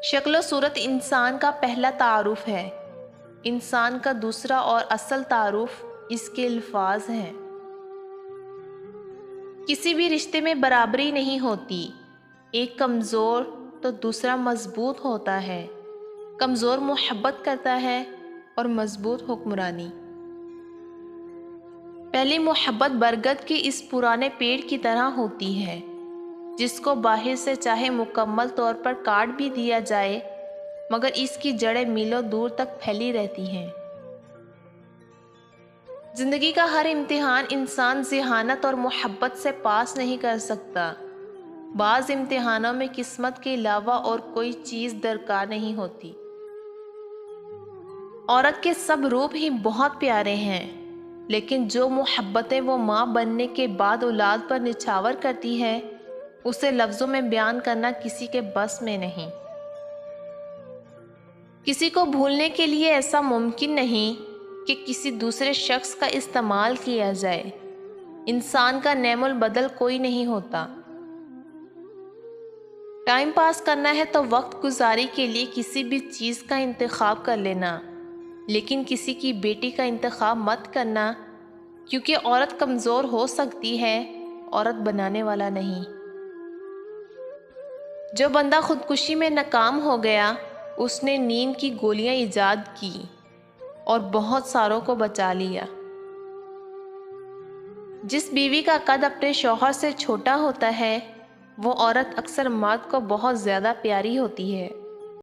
شکل و صورت انسان کا پہلا تعارف ہے۔ انسان کا دوسرا اور اصل تعارف اس کے الفاظ ہیں۔ کسی بھی رشتے میں برابری نہیں ہوتی، ایک کمزور تو دوسرا مضبوط ہوتا ہے۔ کمزور محبت کرتا ہے اور مضبوط حکمرانی۔ پہلی محبت برگد کے اس پرانے پیڑ کی طرح ہوتی ہے، جس کو باہر سے چاہے مکمل طور پر کاٹ بھی دیا جائے مگر اس کی جڑیں میلوں دور تک پھیلی رہتی ہیں۔ زندگی کا ہر امتحان انسان ذہانت اور محبت سے پاس نہیں کر سکتا۔ بعض امتحانوں میں قسمت کے علاوہ اور کوئی چیز درکار نہیں ہوتی۔ عورت کے سب روپ ہی بہت پیارے ہیں، لیکن جو محبتیں وہ ماں بننے کے بعد اولاد پر نچھاور کرتی ہے اسے لفظوں میں بیان کرنا کسی کے بس میں نہیں۔ کسی کو بھولنے کے لیے ایسا ممکن نہیں کہ کسی دوسرے شخص کا استعمال کیا جائے۔ انسان کا نعم البدل کوئی نہیں ہوتا۔ ٹائم پاس کرنا ہے تو وقت گزاری کے لیے کسی بھی چیز کا انتخاب کر لینا، لیکن کسی کی بیٹی کا انتخاب مت کرنا، کیونکہ عورت کمزور ہو سکتی ہے، عورت بنانے والا نہیں۔ جو بندہ خودکشی میں ناکام ہو گیا اس نے نیند کی گولیاں ایجاد کی اور بہت ساروں کو بچا لیا۔ جس بیوی کا قد اپنے شوہر سے چھوٹا ہوتا ہے وہ عورت اکثر مرد کو بہت زیادہ پیاری ہوتی ہے۔